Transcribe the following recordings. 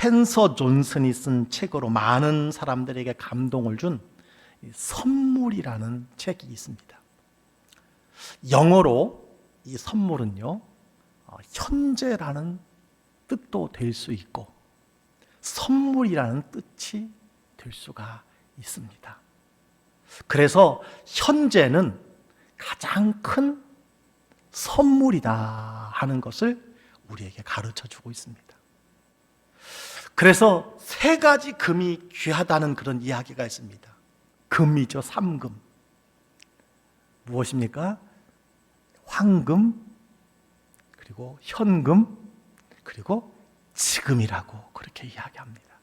스펜서 존슨이 쓴 책으로 많은 사람들에게 감동을 준 선물이라는 책이 있습니다. 영어로 이 선물은요, 현재라는 뜻도 될 수 있고 선물이라는 뜻이 될 수가 있습니다. 그래서 현재는 가장 큰 선물이다 하는 것을 우리에게 가르쳐 주고 있습니다. 그래서 세 가지 금이 귀하다는 그런 이야기가 있습니다. 금이죠, 삼금. 무엇입니까? 황금, 그리고 현금, 그리고 지금이라고 그렇게 이야기합니다.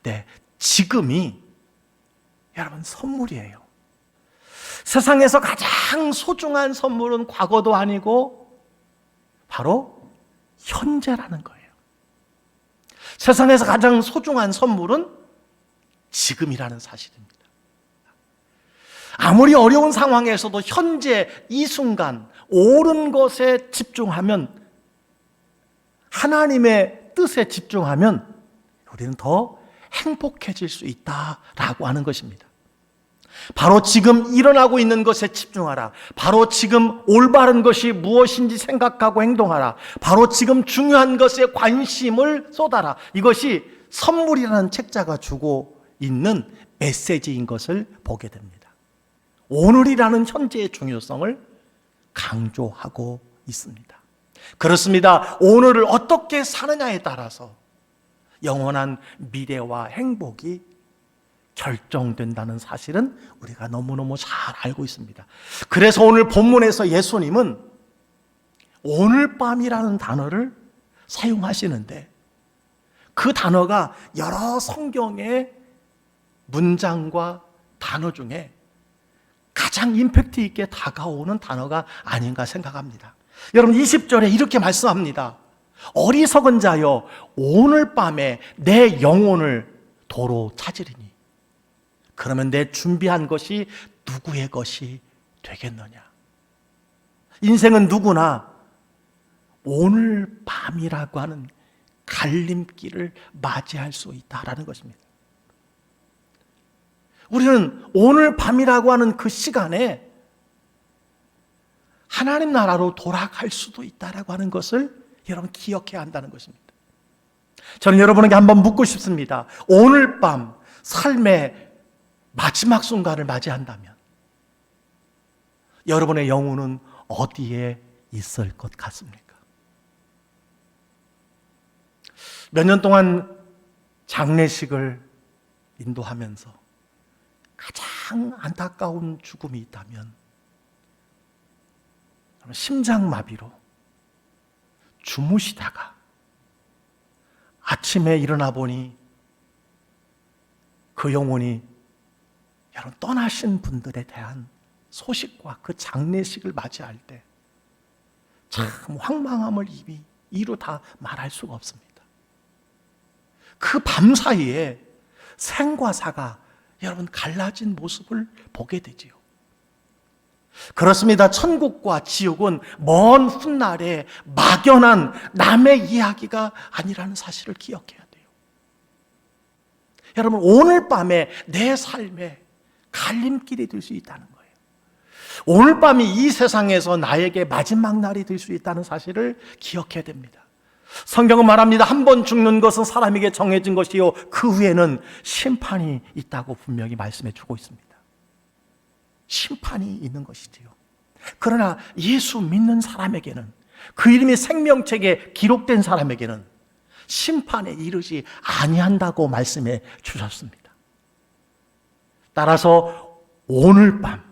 네, 지금이 여러분 선물이에요. 세상에서 가장 소중한 선물은 과거도 아니고 바로 현재라는 거예요. 세상에서 가장 소중한 선물은 지금이라는 사실입니다. 아무리 어려운 상황에서도 현재 이 순간 옳은 것에 집중하면, 하나님의 뜻에 집중하면 우리는 더 행복해질 수 있다라고 하는 것입니다. 바로 지금 일어나고 있는 것에 집중하라. 바로 지금 올바른 것이 무엇인지 생각하고 행동하라. 바로 지금 중요한 것에 관심을 쏟아라. 이것이 선물이라는 책자가 주고 있는 메시지인 것을 보게 됩니다. 오늘이라는 현재의 중요성을 강조하고 있습니다. 그렇습니다. 오늘을 어떻게 사느냐에 따라서 영원한 미래와 행복이 결정된다는 사실은 우리가 너무너무 잘 알고 있습니다. 그래서 오늘 본문에서 예수님은 오늘 밤이라는 단어를 사용하시는데, 그 단어가 여러 성경의 문장과 단어 중에 가장 임팩트 있게 다가오는 단어가 아닌가 생각합니다. 여러분 20절에 이렇게 말씀합니다. 어리석은 자여, 오늘 밤에 내 영혼을 도로 찾으리니 그러면 내 준비한 것이 누구의 것이 되겠느냐. 인생은 누구나 오늘 밤이라고 하는 갈림길을 맞이할 수 있다라는 것입니다. 우리는 오늘 밤이라고 하는 그 시간에 하나님 나라로 돌아갈 수도 있다라고 하는 것을 여러분 기억해야 한다는 것입니다. 저는 여러분에게 한번 묻고 싶습니다. 오늘 밤 삶의 마지막 순간을 맞이한다면 여러분의 영혼은 어디에 있을 것 같습니까? 몇 년 동안 장례식을 인도하면서 가장 안타까운 죽음이 있다면 심장마비로 주무시다가 아침에 일어나 보니 그 영혼이 여러분 떠나신 분들에 대한 소식과 그 장례식을 맞이할 때 참 황망함을 이루 다 말할 수가 없습니다. 그 밤 사이에 생과 사가 여러분 갈라진 모습을 보게 되지요. 그렇습니다. 천국과 지옥은 먼 훗날에 막연한 남의 이야기가 아니라는 사실을 기억해야 돼요. 여러분 오늘 밤에 내 삶에 갈림길이 될 수 있다는 거예요. 오늘 밤이 이 세상에서 나에게 마지막 날이 될 수 있다는 사실을 기억해야 됩니다. 성경은 말합니다. 한 번 죽는 것은 사람에게 정해진 것이요 그 후에는 심판이 있다고 분명히 말씀해 주고 있습니다. 심판이 있는 것이지요. 그러나 예수 믿는 사람에게는, 그 이름이 생명책에 기록된 사람에게는 심판에 이르지 아니한다고 말씀해 주셨습니다. 따라서 오늘 밤,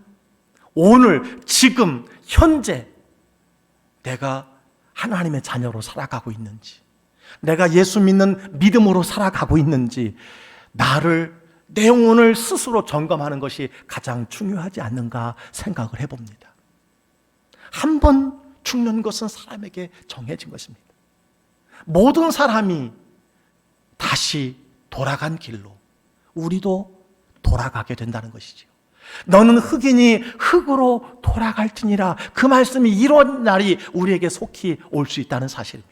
오늘, 지금, 현재 내가 하나님의 자녀로 살아가고 있는지, 내가 예수 믿는 믿음으로 살아가고 있는지, 내 영혼을 스스로 점검하는 것이 가장 중요하지 않는가 생각을 해봅니다. 한 번 죽는 것은 사람에게 정해진 것입니다. 모든 사람이 다시 돌아간 길로 우리도 돌아가게 된다는 것이지요. 너는 흙이니 흙으로 돌아갈지니라, 그 말씀이 이런 날이 우리에게 속히 올 수 있다는 사실입니다.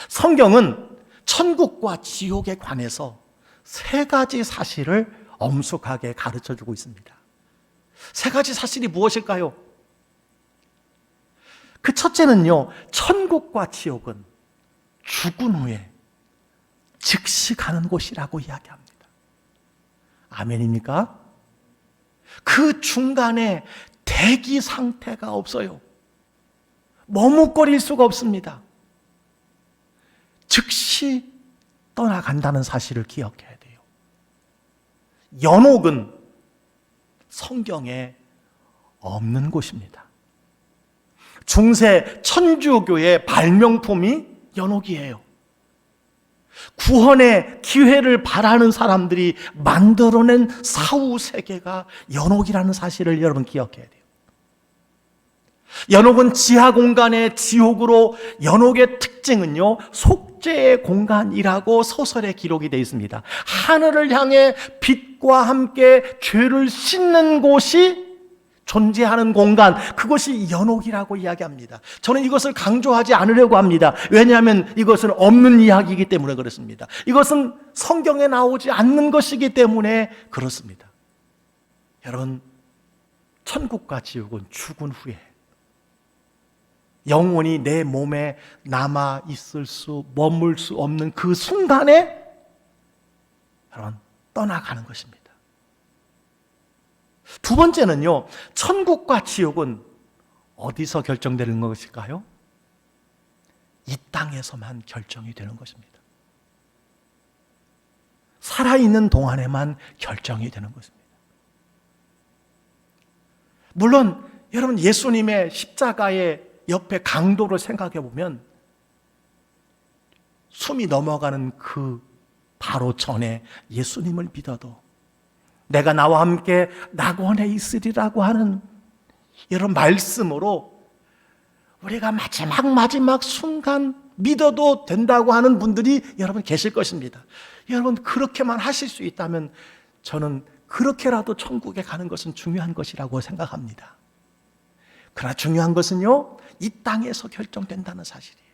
성경은 천국과 지옥에 관해서 세 가지 사실을 엄숙하게 가르쳐 주고 있습니다. 세 가지 사실이 무엇일까요? 그 첫째는요, 천국과 지옥은 죽은 후에 즉시 가는 곳이라고 이야기합니다. 아멘입니까? 그 중간에 대기 상태가 없어요. 머뭇거릴 수가 없습니다. 즉시 떠나간다는 사실을 기억해야 돼요. 연옥은 성경에 없는 곳입니다. 중세 천주교의 발명품이 연옥이에요. 구원의 기회를 바라는 사람들이 만들어낸 사후 세계가 연옥이라는 사실을 여러분 기억해야 돼요. 연옥은 지하 공간의 지옥으로, 연옥의 특징은요, 속죄의 공간이라고 소설에 기록이 되어 있습니다. 하늘을 향해 빛과 함께 죄를 씻는 곳이 존재하는 공간, 그것이 연옥이라고 이야기합니다. 저는 이것을 강조하지 않으려고 합니다. 왜냐하면 이것은 없는 이야기이기 때문에 그렇습니다. 이것은 성경에 나오지 않는 것이기 때문에 그렇습니다. 여러분, 천국과 지옥은 죽은 후에 영혼이 내 몸에 남아 있을 수, 머물 수 없는 그 순간에 여러분 떠나가는 것입니다. 두 번째는요, 천국과 지옥은 어디서 결정되는 것일까요? 이 땅에서만 결정이 되는 것입니다. 살아있는 동안에만 결정이 되는 것입니다. 물론 여러분, 예수님의 십자가의 옆에 강도를 생각해 보면 숨이 넘어가는 그 바로 전에 예수님을 믿어도 내가 나와 함께 낙원에 있으리라고 하는 이런 말씀으로 우리가 마지막 순간 믿어도 된다고 하는 분들이 여러분 계실 것입니다. 여러분, 그렇게만 하실 수 있다면 저는 그렇게라도 천국에 가는 것은 중요한 것이라고 생각합니다. 그러나 중요한 것은요, 이 땅에서 결정된다는 사실이에요.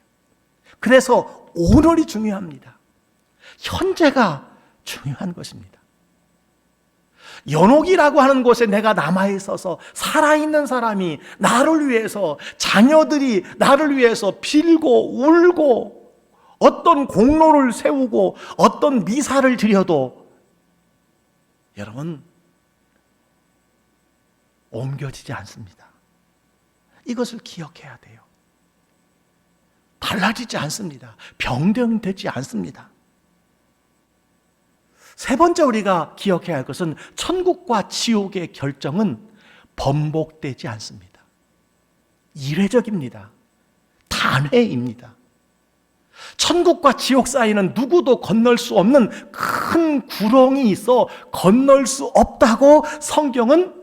그래서 오늘이 중요합니다. 현재가 중요한 것입니다. 연옥이라고 하는 곳에 내가 남아있어서 살아있는 사람이 나를 위해서, 자녀들이 나를 위해서 빌고 울고 어떤 공로를 세우고 어떤 미사를 드려도 여러분 옮겨지지 않습니다. 이것을 기억해야 돼요. 달라지지 않습니다. 변경되지 않습니다. 세 번째 우리가 기억해야 할 것은 천국과 지옥의 결정은 번복되지 않습니다. 이례적입니다. 단회입니다. 천국과 지옥 사이는 누구도 건널 수 없는 큰 구렁이 있어 건널 수 없다고 성경은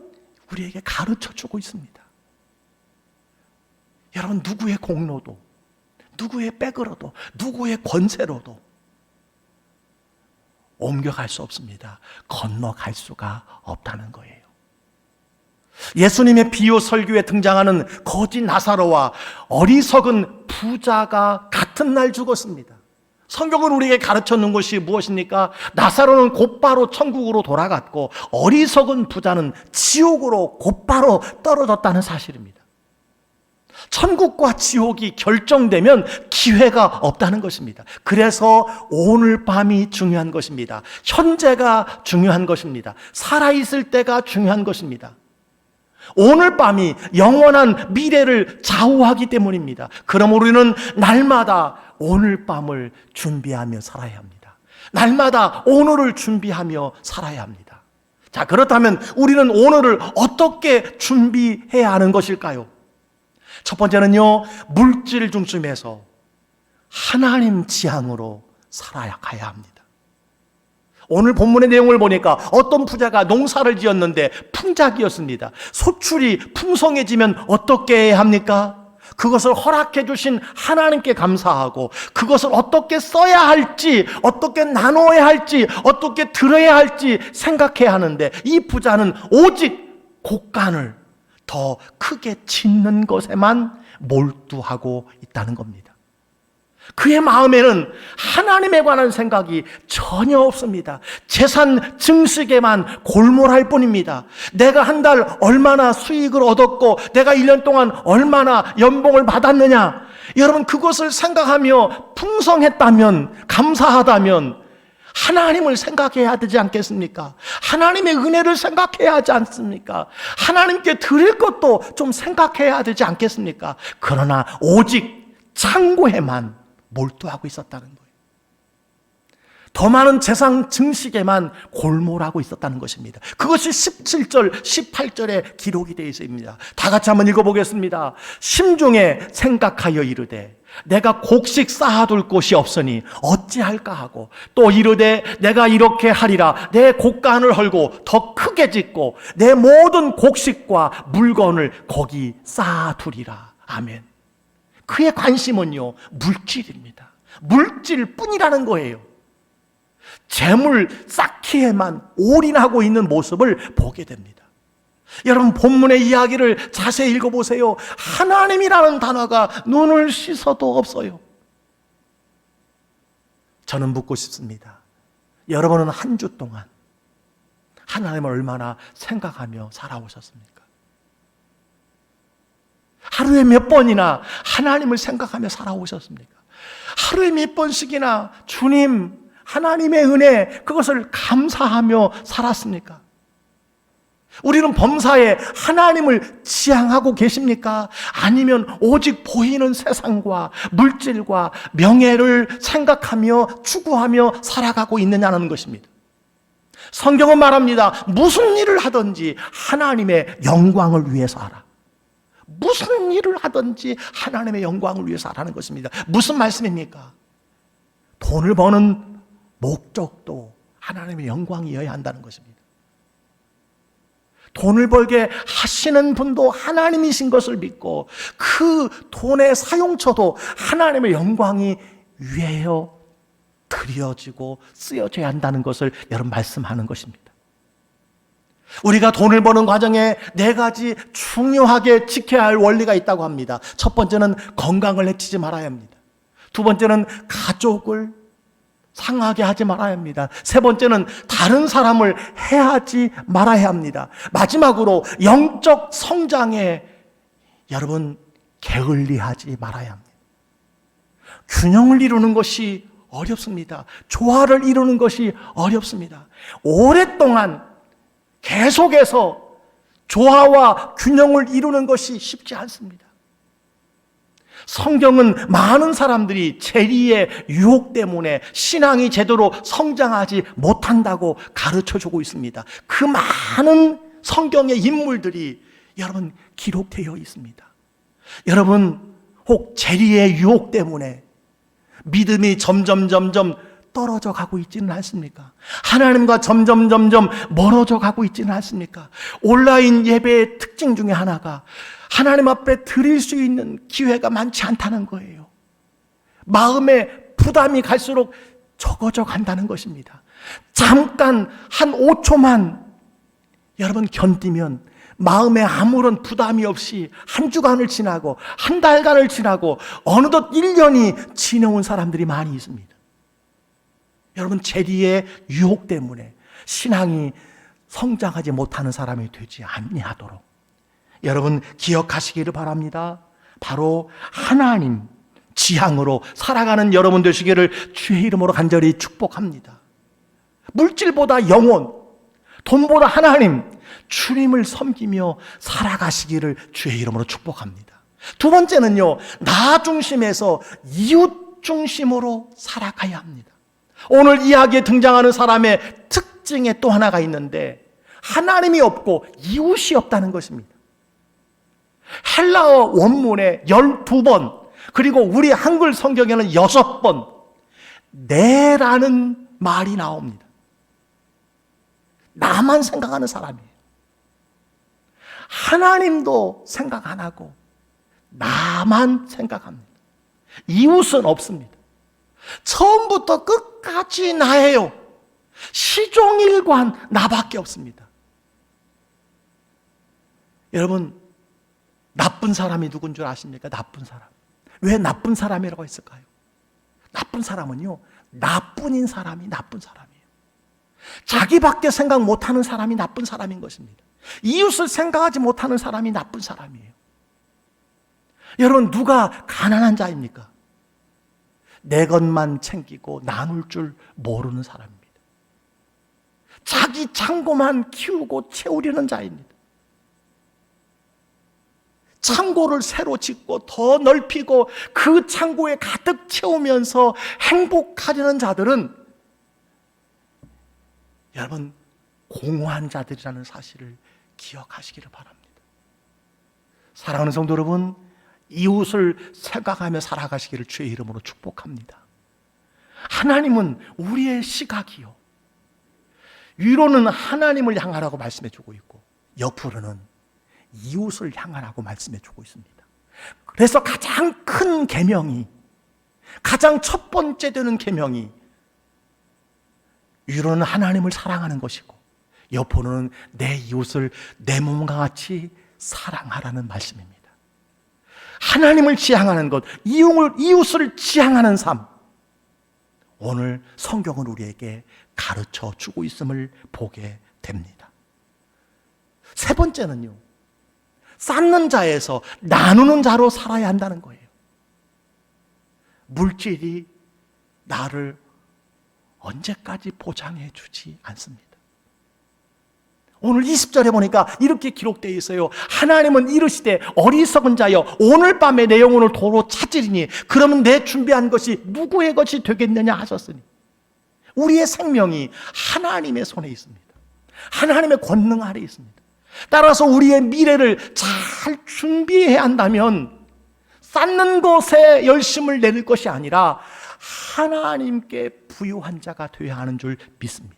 우리에게 가르쳐 주고 있습니다. 여러분, 누구의 공로도, 누구의 백으로도, 누구의 권세로도 옮겨갈 수 없습니다. 건너갈 수가 없다는 거예요. 예수님의 비유 설교에 등장하는 거지 나사로와 어리석은 부자가 같은 날 죽었습니다. 성경은 우리에게 가르쳐주는 것이 무엇입니까? 나사로는 곧바로 천국으로 돌아갔고 어리석은 부자는 지옥으로 곧바로 떨어졌다는 사실입니다. 천국과 지옥이 결정되면 기회가 없다는 것입니다. 그래서 오늘 밤이 중요한 것입니다. 현재가 중요한 것입니다. 살아있을 때가 중요한 것입니다. 오늘 밤이 영원한 미래를 좌우하기 때문입니다. 그럼 우리는 날마다 오늘 밤을 준비하며 살아야 합니다. 날마다 오늘을 준비하며 살아야 합니다. 자, 그렇다면 우리는 오늘을 어떻게 준비해야 하는 것일까요? 첫 번째는요, 물질 중심에서 하나님 지향으로 살아가야 합니다. 오늘 본문의 내용을 보니까 어떤 부자가 농사를 지었는데 풍작이었습니다. 소출이 풍성해지면 어떻게 해야 합니까? 그것을 허락해 주신 하나님께 감사하고 그것을 어떻게 써야 할지, 어떻게 나눠야 할지, 어떻게 들어야 할지 생각해야 하는데 이 부자는 오직 곡간을 더 크게 짓는 것에만 몰두하고 있다는 겁니다. 그의 마음에는 하나님에 관한 생각이 전혀 없습니다. 재산 증식에만 골몰할 뿐입니다. 내가 한 달 얼마나 수익을 얻었고 내가 1년 동안 얼마나 연봉을 받았느냐, 여러분 그것을 생각하며 풍성했다면, 감사하다면 하나님을 생각해야 되지 않겠습니까? 하나님의 은혜를 생각해야 하지 않습니까? 하나님께 드릴 것도 좀 생각해야 되지 않겠습니까? 그러나 오직 창고에만 몰두하고 있었다는 거예요. 더 많은 재산 증식에만 골몰하고 있었다는 것입니다. 그것이 17절, 18절에 기록이 되어 있습니다. 다 같이 한번 읽어보겠습니다. 심중에 생각하여 이르되 내가 곡식 쌓아둘 곳이 없으니 어찌할까 하고, 또 이르되 내가 이렇게 하리라, 내 곡간을 헐고 더 크게 짓고 내 모든 곡식과 물건을 거기 쌓아두리라. 아멘. 그의 관심은요, 물질입니다. 물질뿐이라는 거예요. 재물 쌓기에만 올인하고 있는 모습을 보게 됩니다. 여러분 본문의 이야기를 자세히 읽어보세요. 하나님이라는 단어가 눈을 씻어도 없어요. 저는 묻고 싶습니다. 여러분은 한 주 동안 하나님을 얼마나 생각하며 살아오셨습니까? 하루에 몇 번이나 하나님을 생각하며 살아오셨습니까? 하루에 몇 번씩이나 주님, 하나님의 은혜, 그것을 감사하며 살았습니까? 우리는 범사에 하나님을 지향하고 계십니까? 아니면 오직 보이는 세상과 물질과 명예를 생각하며 추구하며 살아가고 있느냐는 것입니다. 성경은 말합니다. 무슨 일을 하든지 하나님의 영광을 위해서 하라. 무슨 일을 하든지 하나님의 영광을 위해서 하라는 것입니다. 무슨 말씀입니까? 돈을 버는 목적도 하나님의 영광이어야 한다는 것입니다. 돈을 벌게 하시는 분도 하나님이신 것을 믿고 그 돈의 사용처도 하나님의 영광이 위하여 드려지고 쓰여져야 한다는 것을 여러분 말씀하는 것입니다. 우리가 돈을 버는 과정에 4가지 중요하게 지켜야 할 원리가 있다고 합니다. 첫 번째는 건강을 해치지 말아야 합니다. 두 번째는 가족을 상하게 하지 말아야 합니다. 세 번째는 다른 사람을 해하지 말아야 합니다. 마지막으로 영적 성장에 여러분 게을리하지 말아야 합니다. 균형을 이루는 것이 어렵습니다. 조화를 이루는 것이 어렵습니다. 오랫동안 계속해서 조화와 균형을 이루는 것이 쉽지 않습니다. 성경은 많은 사람들이 재리의 유혹 때문에 신앙이 제대로 성장하지 못한다고 가르쳐주고 있습니다. 그 많은 성경의 인물들이 여러분 기록되어 있습니다. 여러분 혹 재리의 유혹 때문에 믿음이 점점 떨어져 가고 있지는 않습니까? 하나님과 점점 멀어져 가고 있지는 않습니까? 온라인 예배의 특징 중에 하나가 하나님 앞에 드릴 수 있는 기회가 많지 않다는 거예요. 마음의 부담이 갈수록 적어져 간다는 것입니다. 잠깐 한 5초만 여러분 견디면 마음에 아무런 부담이 없이 한 주간을 지나고 한 달간을 지나고 어느덧 1년이 지나온 사람들이 많이 있습니다. 여러분 재리의 유혹 때문에 신앙이 성장하지 못하는 사람이 되지 아니하도록 여러분 기억하시기를 바랍니다. 바로 하나님 지향으로 살아가는 여러분 되시기를 주의 이름으로 간절히 축복합니다. 물질보다 영혼, 돈보다 하나님, 주님을 섬기며 살아가시기를 주의 이름으로 축복합니다. 두 번째는요, 나 중심에서 이웃 중심으로 살아가야 합니다. 오늘 이야기에 등장하는 사람의 특징에 또 하나가 있는데 하나님이 없고 이웃이 없다는 것입니다. 헬라어 원문에 12번, 그리고 우리 한글 성경에는 6번 내라는 말이 나옵니다. 나만 생각하는 사람이에요. 하나님도 생각 안 하고 나만 생각합니다. 이웃은 없습니다. 처음부터 끝까지 나예요. 시종일관 나밖에 없습니다. 여러분, 나쁜 사람이 누군 줄 아십니까? 나쁜 사람. 왜 나쁜 사람이라고 했을까요? 나쁜 사람은요, 나뿐인 사람이 나쁜 사람이에요. 자기밖에 생각 못하는 사람이 나쁜 사람인 것입니다. 이웃을 생각하지 못하는 사람이 나쁜 사람이에요. 여러분, 누가 가난한 자입니까? 내 것만 챙기고 나눌 줄 모르는 사람입니다. 자기 창고만 키우고 채우려는 자입니다. 창고를 새로 짓고 더 넓히고 그 창고에 가득 채우면서 행복하려는 자들은 여러분, 공허한 자들이라는 사실을 기억하시기를 바랍니다. 사랑하는 성도 여러분, 이웃을 생각하며 살아가시기를 주의 이름으로 축복합니다. 하나님은 우리의 시각이요, 위로는 하나님을 향하라고 말씀해 주고 있고 옆으로는 이웃을 향하라고 말씀해 주고 있습니다. 그래서 가장 큰 계명이, 가장 첫 번째 되는 계명이 위로는 하나님을 사랑하는 것이고 옆으로는 내 이웃을 내 몸과 같이 사랑하라는 말씀입니다. 하나님을 지향하는 것, 이웃을 지향하는 삶, 오늘 성경은 우리에게 가르쳐 주고 있음을 보게 됩니다. 세 번째는요, 쌓는 자에서 나누는 자로 살아야 한다는 거예요. 물질이 나를 언제까지 보장해 주지 않습니다. 오늘 20절에 보니까 이렇게 기록되어 있어요. 하나님은 이르시되 어리석은 자여 오늘 밤에 내 영혼을 도로 찾으리니 그러면 내 준비한 것이 누구의 것이 되겠느냐 하셨으니, 우리의 생명이 하나님의 손에 있습니다. 하나님의 권능 아래 있습니다. 따라서 우리의 미래를 잘 준비해야 한다면 쌓는 것에 열심을 내는 것이 아니라 하나님께 부유한 자가 되어야 하는 줄 믿습니다.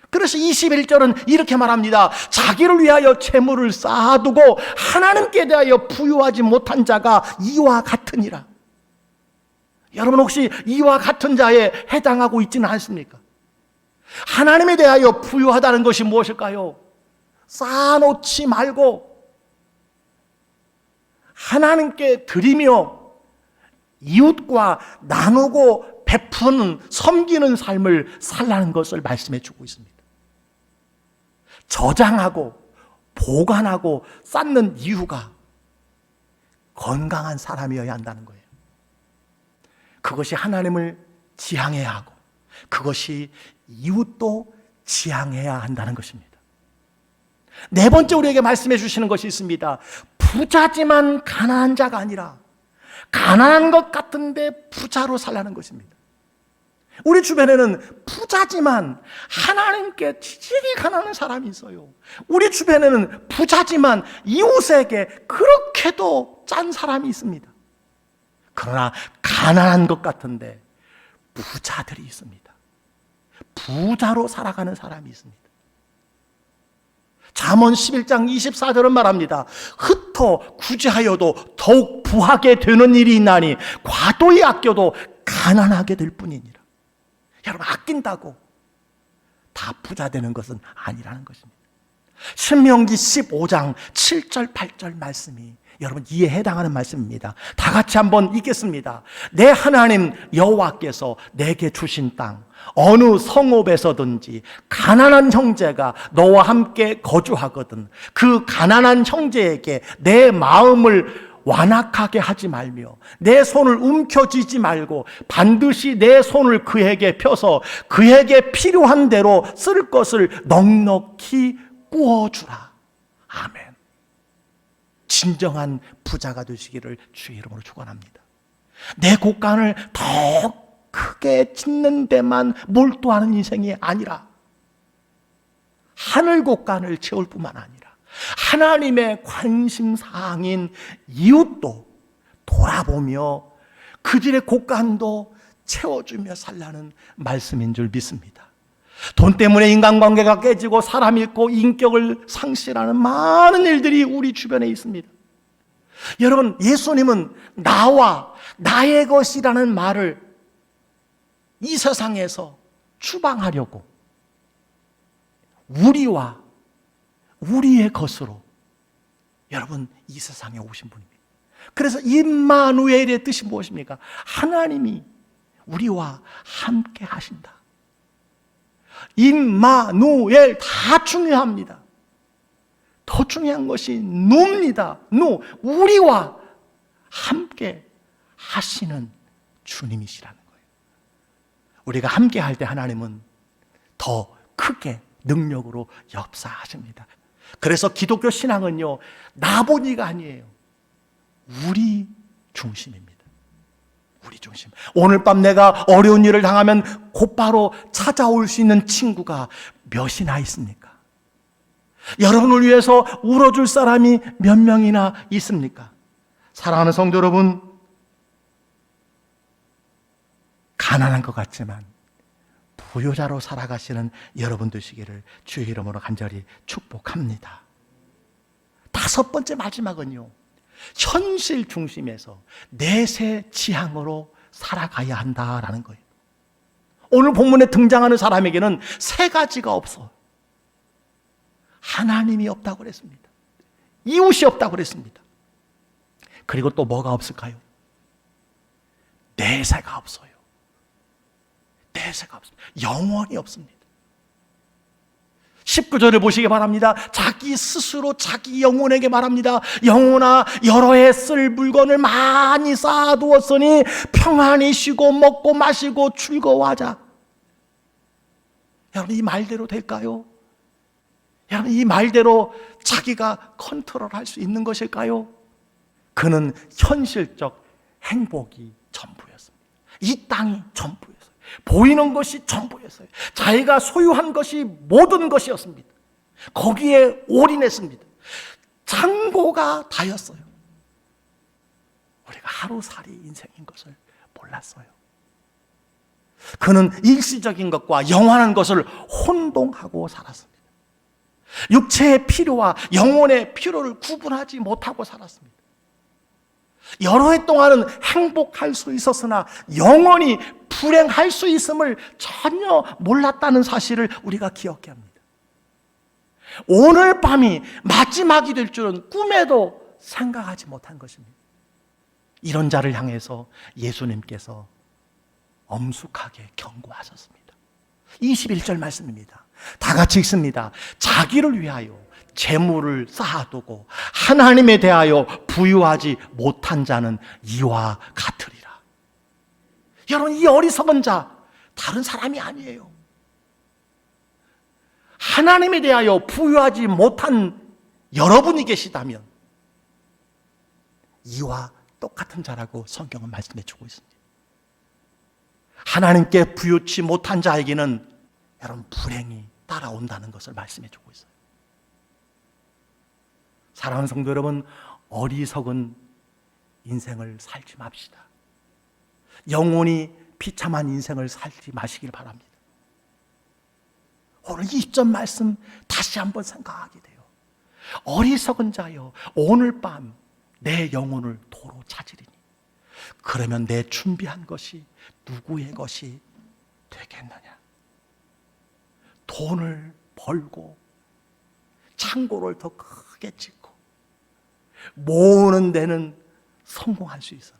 그래서 21절은 이렇게 말합니다. 자기를 위하여 재물을 쌓아두고 하나님께 대하여 부유하지 못한 자가 이와 같으니라. 여러분, 혹시 이와 같은 자에 해당하고 있지는 않습니까? 하나님에 대하여 부유하다는 것이 무엇일까요? 쌓아놓지 말고 하나님께 드리며 이웃과 나누고 베푸는, 섬기는 삶을 살라는 것을 말씀해 주고 있습니다. 저장하고 보관하고 쌓는 이유가 건강한 사람이어야 한다는 거예요. 그것이 하나님을 지향해야 하고 그것이 이웃도 지향해야 한다는 것입니다. 네 번째 우리에게 말씀해 주시는 것이 있습니다. 부자지만 가난한 자가 아니라 가난한 것 같은데 부자로 살라는 것입니다. 우리 주변에는 부자지만 하나님께 지질이 가난한 사람이 있어요. 우리 주변에는 부자지만 이웃에게 그렇게도 짠 사람이 있습니다. 그러나 가난한 것 같은데 부자들이 있습니다. 부자로 살아가는 사람이 있습니다. 잠언 11장 24절은 말합니다. 흩어 구제하여도 더욱 부하게 되는 일이 있나니 과도히 아껴도 가난하게 될 뿐이니라. 여러분, 아낀다고 다 부자 되는 것은 아니라는 것입니다. 신명기 15장 7절 8절 말씀이 여러분 이에 해당하는 말씀입니다. 다 같이 한번 읽겠습니다. 내 하나님 여호와께서 내게 주신 땅 어느 성읍에서든지 가난한 형제가 너와 함께 거주하거든 그 가난한 형제에게 내 마음을 완악하게 하지 말며 내 손을 움켜쥐지 말고 반드시 내 손을 그에게 펴서 그에게 필요한 대로 쓸 것을 넉넉히 구워주라. 아멘. 진정한 부자가 되시기를 주의 이름으로 축원합니다. 내 곳간을 더 크게 짓는 데만 몰두하는 인생이 아니라 하늘 곳간을 채울 뿐만 아니라 하나님의 관심사항인 이웃도 돌아보며 그들의 곳간도 채워주며 살라는 말씀인 줄 믿습니다. 돈 때문에 인간관계가 깨지고 사람 잃고 인격을 상실하는 많은 일들이 우리 주변에 있습니다. 여러분, 예수님은 나와 나의 것이라는 말을 이 세상에서 추방하려고 우리와 우리의 것으로 여러분 이 세상에 오신 분입니다. 그래서 임마누엘의 뜻이 무엇입니까? 하나님이 우리와 함께 하신다. 임마누엘 다 중요합니다. 더 중요한 것이 누입니다. 누, 우리와 함께 하시는 주님이시라는 거예요. 우리가 함께 할 때 하나님은 더 크게 능력으로 역사하십니다. 그래서 기독교 신앙은요, 나보니가 아니에요. 우리 중심입니다. 우리 중심. 오늘 밤 내가 어려운 일을 당하면 곧바로 찾아올 수 있는 친구가 몇이나 있습니까? 여러분을 위해서 울어줄 사람이 몇 명이나 있습니까? 사랑하는 성도 여러분, 가난한 것 같지만 부유자로 살아가시는 여러분 되시기를 주의 이름으로 간절히 축복합니다. 다섯 번째, 마지막은요, 현실 중심에서 내세 지향으로 살아가야 한다라는 거예요. 오늘 본문에 등장하는 사람에게는 세 가지가 없어. 하나님이 없다고 그랬습니다. 이웃이 없다고 그랬습니다. 그리고 또 뭐가 없을까요? 내세가 없어요. 내세가 없습니다. 영원히 없습니다. 19절을 보시기 바랍니다. 자기 스스로 자기 영혼에게 말합니다. 영혼아, 여러 해 쓸 물건을 많이 쌓아두었으니 평안히 쉬고 먹고 마시고 즐거워하자. 여러분, 이 말대로 될까요? 여러분, 이 말대로 자기가 컨트롤할 수 있는 것일까요? 그는 현실적 행복이 전부였습니다. 이 땅이 전부였어요. 보이는 것이 전부였어요. 자기가 소유한 것이 모든 것이었습니다. 거기에 올인했습니다. 창고가 다였어요. 우리가 하루살이 인생인 것을 몰랐어요. 그는 일시적인 것과 영원한 것을 혼동하고 살았습니다. 육체의 필요와 영혼의 필요를 구분하지 못하고 살았습니다. 여러 해 동안은 행복할 수 있었으나 영원히 불행할 수 있음을 전혀 몰랐다는 사실을 우리가 기억해야 합니다. 오늘 밤이 마지막이 될 줄은 꿈에도 생각하지 못한 것입니다. 이런 자를 향해서 예수님께서 엄숙하게 경고하셨습니다. 21절 말씀입니다. 다 같이 읽습니다. 자기를 위하여 재물을 쌓아두고 하나님에 대하여 부유하지 못한 자는 이와 같으리라. 여러분, 이 어리석은 자 다른 사람이 아니에요. 하나님에 대하여 부유하지 못한 여러분이 계시다면 이와 똑같은 자라고 성경은 말씀해 주고 있습니다. 하나님께 부유치 못한 자에게는 여러분, 불행이 따라온다는 것을 말씀해 주고 있어요. 사랑하는 성도 여러분, 어리석은 인생을 살지 맙시다. 영혼이 비참한 인생을 살지 마시길 바랍니다. 오늘 20절 말씀 다시 한번 생각하게 돼요. 어리석은 자여, 오늘 밤 내 영혼을 도로 찾으리니 그러면 내 준비한 것이 누구의 것이 되겠느냐. 돈을 벌고 창고를 더 크게 짓고 모으는 데는 성공할 수 있으나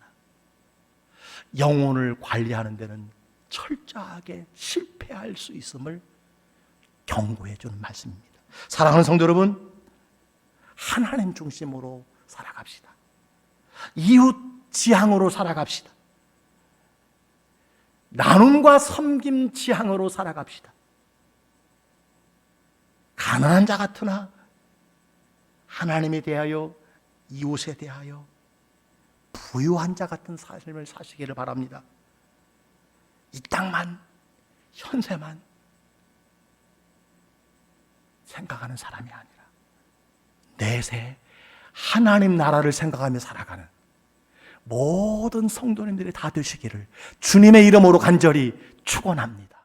영혼을 관리하는 데는 철저하게 실패할 수 있음을 경고해 주는 말씀입니다. 사랑하는 성도 여러분, 하나님 중심으로 살아갑시다. 이웃 지향으로 살아갑시다. 나눔과 섬김 지향으로 살아갑시다. 가난한 자 같으나 하나님에 대하여, 이웃에 대하여 부유한 자 같은 삶을 사시기를 바랍니다. 이 땅만, 현세만 생각하는 사람이 아니라 내세 하나님 나라를 생각하며 살아가는 모든 성도님들이 다 되시기를 주님의 이름으로 간절히 축원합니다.